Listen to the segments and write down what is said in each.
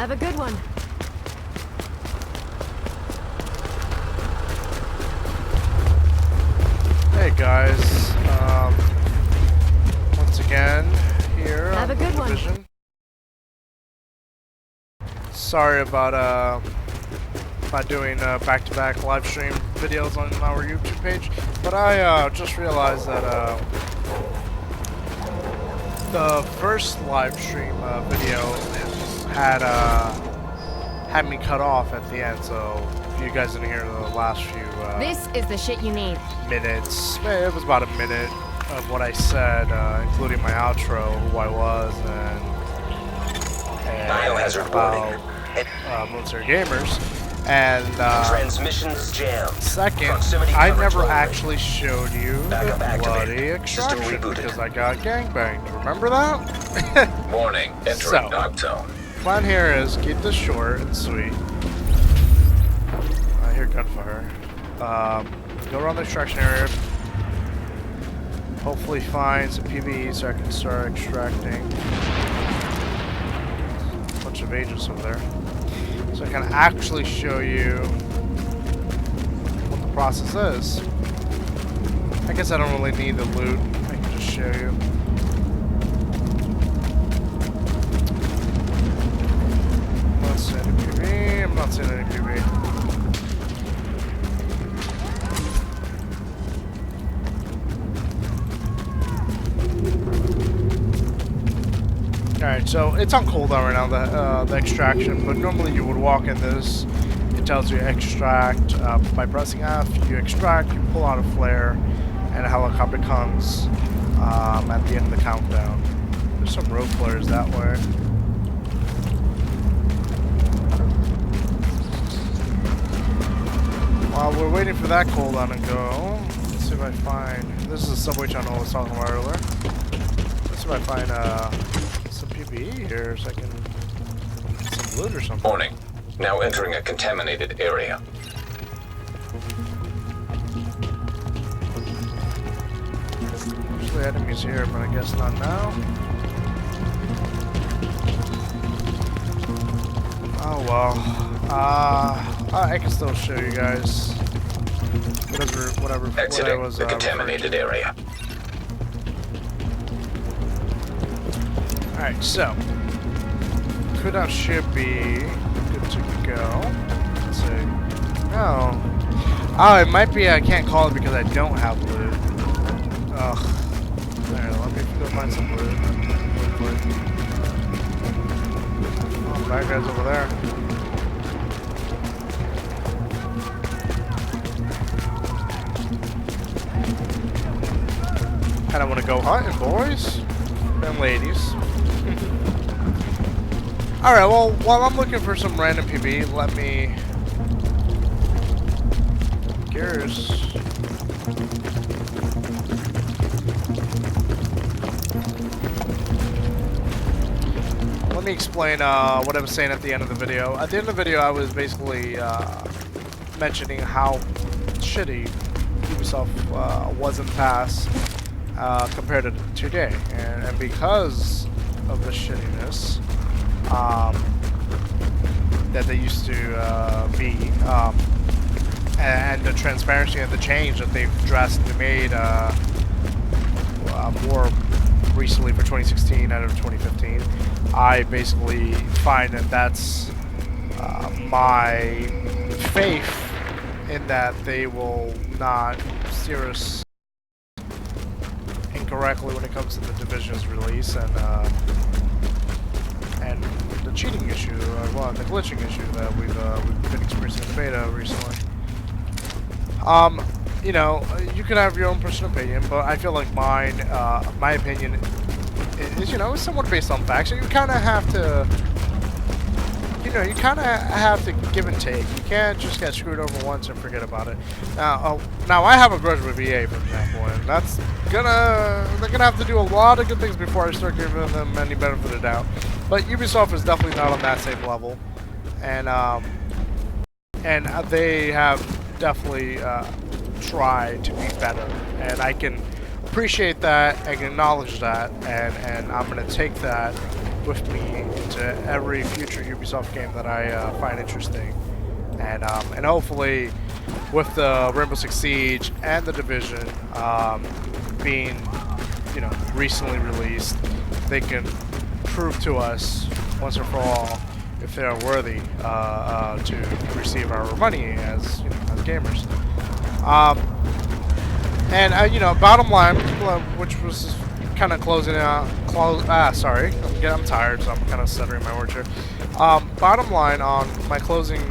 Have a good one. Hey guys, once again here Have on a good Division. Sorry about not doing back-to-back live stream videos on our YouTube page, but I just realized that the first live stream video had me cut off at the end, so if you guys didn't hear the last few This is the shit you need. minutes, it was about a minute of what I said, including my outro, who I was, and Biohazard about Military Gamers, and transmissions jammed. second, Proximity I coverage never only. actually showed you Backup the activated. bloody System extraction rebooted. because I got gangbanged. Remember that? Warning, entering So. knock zone. Plan here is keep this short and sweet. I hear gunfire. Go around the extraction area. Hopefully find some PvE so I can start extracting. A bunch of agents over there. So I can actually show you what the process is. I guess I don't really need the loot. I can just show you. I'm not seeing any PvE. I'm not seeing any PvE. Alright, so it's on cooldown right now, the extraction, but normally you would walk in this, it tells you extract, by pressing F, you extract, you pull out a flare, and a helicopter comes at the end of the countdown. There's some rogue players that way. While we're waiting for that cooldown to go, let's see if I find, this is the subway channel I was talking about earlier. Let's see if I find some PvE here so I can get some loot or something. Warning, now entering a contaminated area. Usually enemies here, but I guess not now. Oh well. I can still show you guys whatever Exiting what I was the contaminated area. Alright, so cooldown should be good to go. Let's see. Oh, it might be I can't call it because I don't have loot. Ugh. Alright, let me go find some loot. Oh, bad guys over there. I don't want to go hunting, boys and ladies. Alright, well, while I'm looking for some random PvE, let me... Gears. Let me explain what I was saying at the end of the video. At the end of the video, I was basically mentioning how shitty Ubisoft was in the past compared to today. And because of the shittiness that they used to be, and the transparency and the change that they've drastically made more recently for 2016 out of 2015, I basically find that that's my faith in that they will not steer us incorrectly when it comes to the Division's release and the cheating issue, well, the glitching issue that we've been experiencing in the beta recently. You know, you could have your own personal opinion, but I feel like mine, my opinion is, you know, it's somewhat based on facts. So you kind of have to, you know, you kind of have to give and take. You can't just get screwed over once and forget about it. Now I have a grudge with EA, for example, and that's they're gonna have to do a lot of good things before I start giving them any benefit of the doubt. But Ubisoft is definitely not on that same level, and they have definitely tried to be better, and I can appreciate that, I can acknowledge that, and I'm gonna take that with me into every future Ubisoft game that I find interesting, and hopefully with the Rainbow Six Siege and the Division being, you know, recently released, they can prove to us once and for all if they are worthy to receive our money as, you know, as gamers. And you know, bottom line, which was kind of closing out. Sorry, I'm tired, so I'm kind of stuttering my words here. Bottom line on my closing.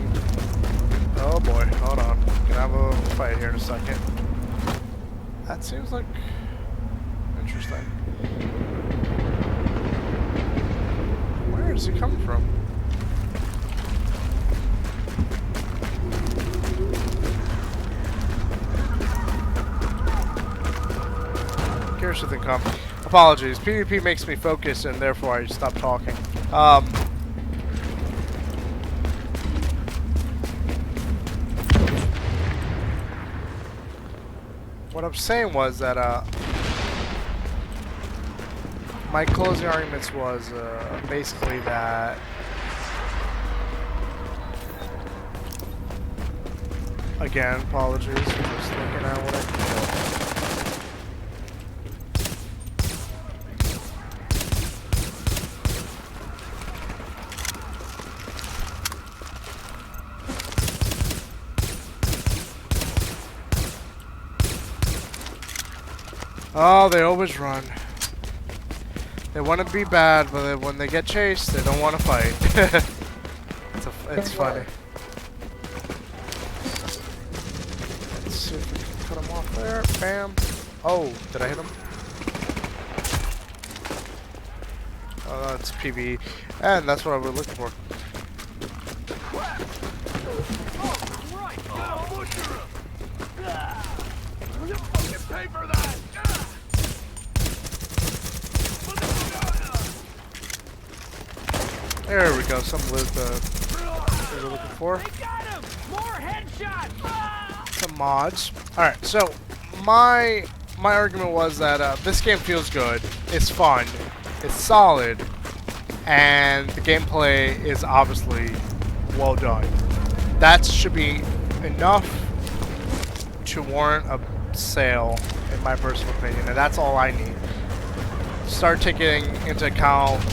Oh boy, hold on. Gonna have a fight here in a second. That seems like interesting. Where is he coming from? Here's something come. Apologies. PvP makes me focus, and therefore I stop talking. What I'm saying was that my closing arguments was basically that again, apologies. Just looking at what I can do. Oh, they always run. They want to be bad, but when they get chased, they don't want to fight. It's funny. Let's see if we can cut him off there. Bam. Oh, did I hit him? Oh, that's PvE. And that's what I was looking for. There we go, some loot we were looking for. Some mods. Alright, so my argument was that this game feels good, it's fun, it's solid, and the gameplay is obviously well done. That should be enough to warrant a sale, in my personal opinion, and that's all I need. Start taking into account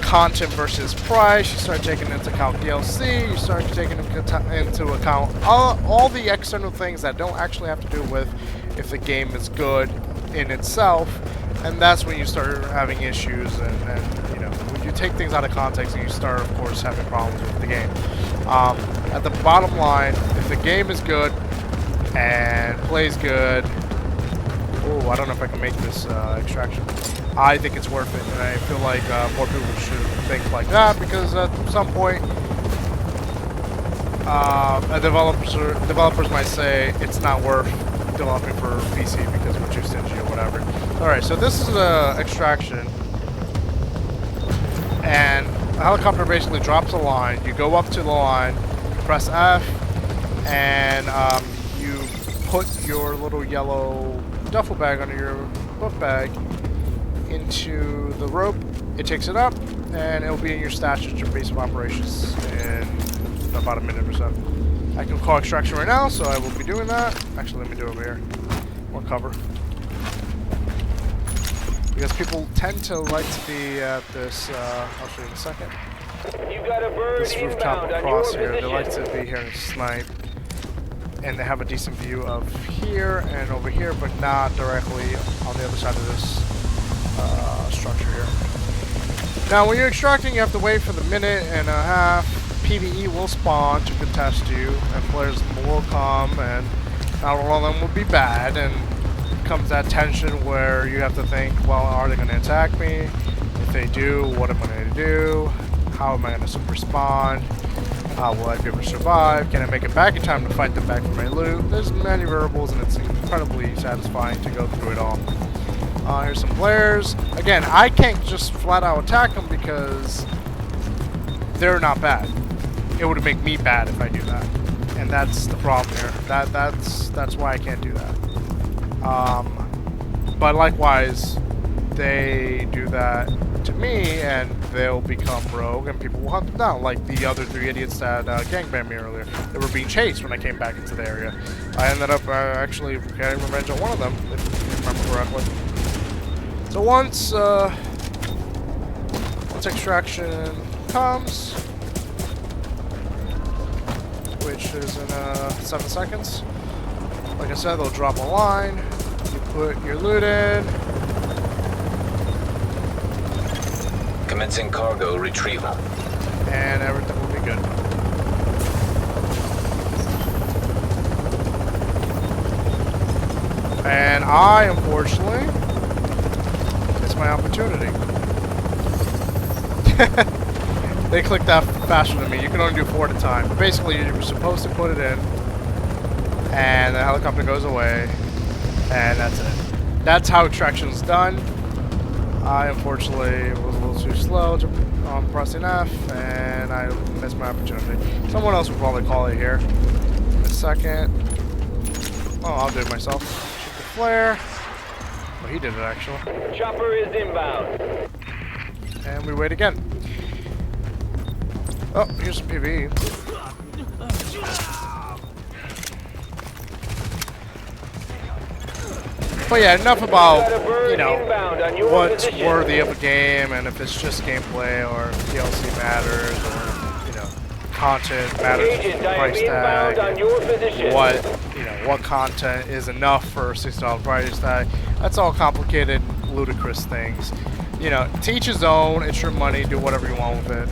content versus price, you start taking into account DLC, you start taking into account all the external things that don't actually have to do with if the game is good in itself, and that's when you start having issues, and you know, when you take things out of context and you start, of course, having problems with the game. At the bottom line, if the game is good and plays good, oh, I don't know if I can make this extraction. I think it's worth it, and I feel like more people should think like that, because at some point, developers might say it's not worth developing for PC because we're too stingy or whatever. Alright, so this is an extraction, and a helicopter basically drops a line. You go up to the line, you press F, and you put your little yellow duffel bag under your book bag into the rope. It takes it up, and it'll be in your stash at your base of operations in about a minute or so. I can call extraction right now, so I will be doing that. Actually, let me do it over here. More cover. Because people tend to like to be at this, I'll show you in a second. You got a bird this rooftop inbound across on your here. position. They like to be here and snipe. And they have a decent view of here and over here, but not directly on the other side of this structure here. Now, when you're extracting, you have to wait for the minute and a half. PvE will spawn to contest you, and players will come, and not all of them will be bad, and comes that tension where you have to think, well, are they going to attack me? If they do, what am I going to do? How am I going to respond? Will I be able to survive? Can I make it back in time to fight them back for my loot? There's many variables, and it's incredibly satisfying to go through it all. Here's some players. Again, I can't just flat out attack them because they're not bad. It would make me bad if I do that, and that's the problem here. That's why I can't do that. But likewise, they do that to me, and they'll become rogue, and people will hunt them down, like the other 3 idiots that gangbanged me earlier. They were being chased when I came back into the area. I ended up actually getting revenge on one of them, if you remember correctly. So once extraction comes, which is in 7 seconds, like I said, they'll drop a line. You put your loot in. Commencing cargo retrieval. And everything will be good. And I, unfortunately, missed my opportunity. They clicked that faster than me. You can only do 4 at a time. But basically, you were supposed to put it in, and the helicopter goes away, and that's it. That's how extraction's done. I, unfortunately, was a little too slow to pressing F, and I missed my opportunity. Someone else will probably call it here in a second. Oh, I'll do it myself. Shoot the flare. Oh, he did it, actually. Chopper is inbound. And we wait again. Oh, here's some PvE. But yeah, enough about, you know, what's worthy of a game, and if it's just gameplay or DLC matters, or, you know, content matters, price tag, what content is enough for a $6 price tag. That's all complicated, ludicrous things. You know, to each his own. It's your money. Do whatever you want with it.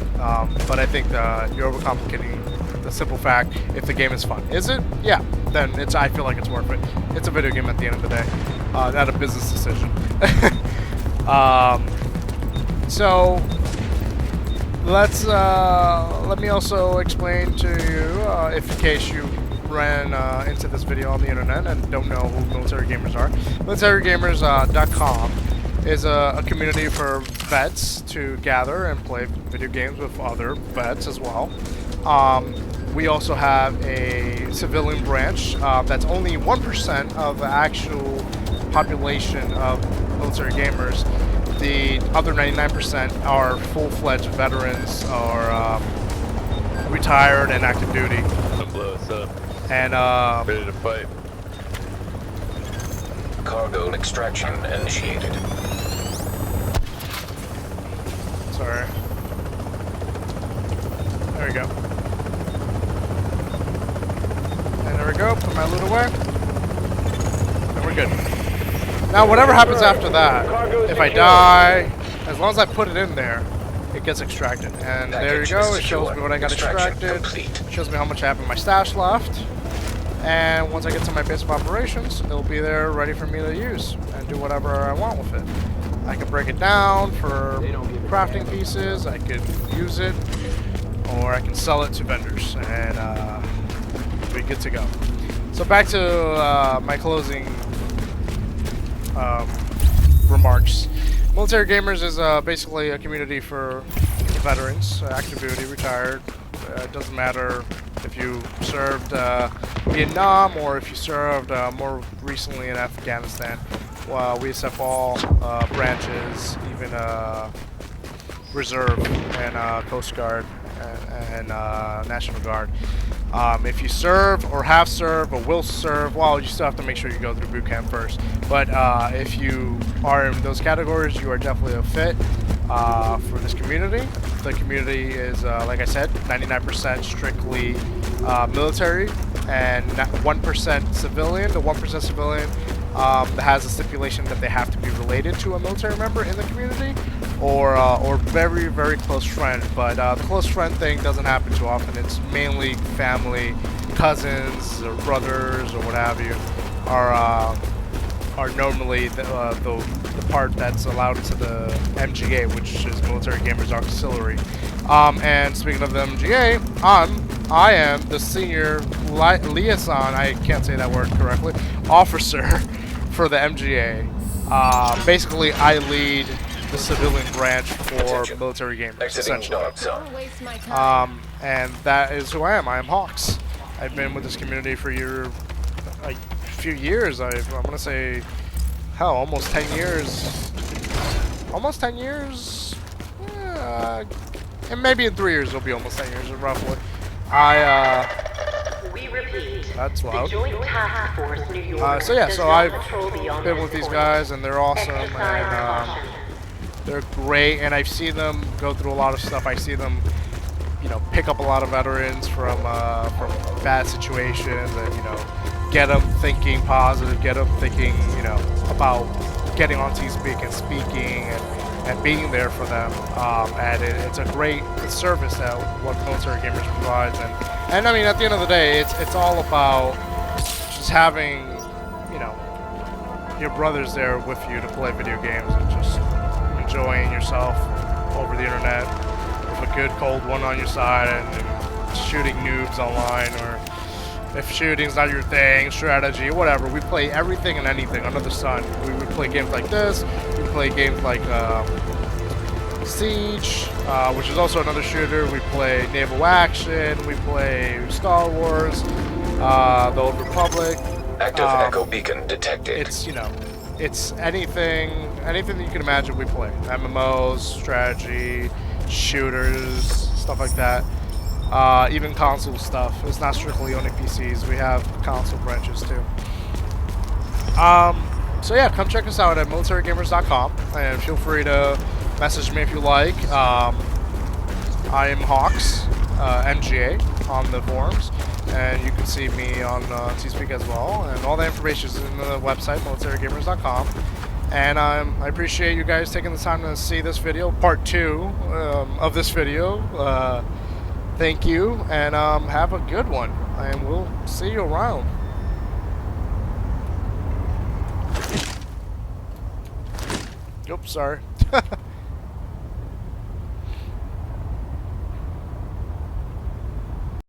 But I think you're overcomplicating the simple fact. If the game is fun, is it? Yeah. Then it's. I feel like it's worth it. It's a video game at the end of the day, not a business decision. So let me also explain to you, if in case you ran into this video on the internet and don't know who Military Gamers are. MilitaryGamers.com is a community for vets to gather and play video games with other vets as well. We also have a civilian branch that's only 1% of the actual population of military gamers. The other 99% are full-fledged veterans or retired and active duty. Blow us up. And Ready to fight. Cargo extraction initiated. sorry. There we go. And there we go. Put my loot away. And we're good. Now, whatever happens after that, if I die, as long as I put it in there, it gets extracted. And there you go. It shows me what I got extracted. It shows me how much I have in my stash left. And once I get to my base of operations, it'll be there ready for me to use and do whatever I want with it. I can break it down for crafting pieces, I could use it, or I can sell it to vendors, and be good to go. So back to my closing remarks. Military Gamers is basically a community for veterans, active duty, retired. It doesn't matter if you served Vietnam or if you served more recently in Afghanistan. We accept all branches, even Reserve and Coast Guard and National Guard. If you serve or have served or will serve, well, you still have to make sure you go through boot camp first. But if you are in those categories, you are definitely a fit for this community. The community is, like I said, 99% strictly military and 1% civilian. The 1% civilian has a stipulation that they have to be related to a military member in the community, or very, very close friend. But the close friend thing doesn't happen too often. It's mainly family, cousins, or brothers, or what have you, are normally the part that's allowed into the MGA, which is Military Gamers Auxiliary. And speaking of the MGA, I am the senior liaison, I can't say that word correctly, officer for the MGA. Basically, I lead the civilian branch for Military Gamers, essentially. Don't waste my time. And that is who I am. I am Hawks. I've been with this community for a few years. I'm going to say, hell, almost 10 years. almost 10 years. And maybe in 3 years it'll be almost 10 years, roughly. We repeat. That's loud. The Joint Task Force New York So yeah, does so not I've patrol beyond been this with these point. guys, and they're awesome, Exercise and caution. they're great. And I've seen them go through a lot of stuff. I see them, you know, pick up a lot of veterans from bad situations, and you know, get them thinking positive, get them thinking, you know, about getting on TeamSpeak and speaking and being there for them. And it's a great service that what Military Gamers provides. And I mean, at the end of the day, it's all about just having, you know, your brothers there with you to play video games and just enjoying yourself over the internet with a good cold one on your side and shooting noobs online, or if shooting's not your thing, strategy, whatever. We play everything and anything under the sun. We would play games like this. We play games like Siege, which is also another shooter. We play Naval Action. We play Star Wars, The Old Republic. Active echo beacon detected. It's, you know, it's anything that you can imagine we play. MMOs, strategy, shooters, stuff like that. Even console stuff. It's not strictly only PCs. We have console branches too. So yeah, come check us out at MilitaryGamers.com, and feel free to message me if you like. I am Hawks, MGA, on the forums, and you can see me on TeamSpeak as well. And all the information is in the website, MilitaryGamers.com. And I appreciate you guys taking the time to see this video, part 2 of this video. Thank you, and have a good one, and we'll see you around. Oops, sorry.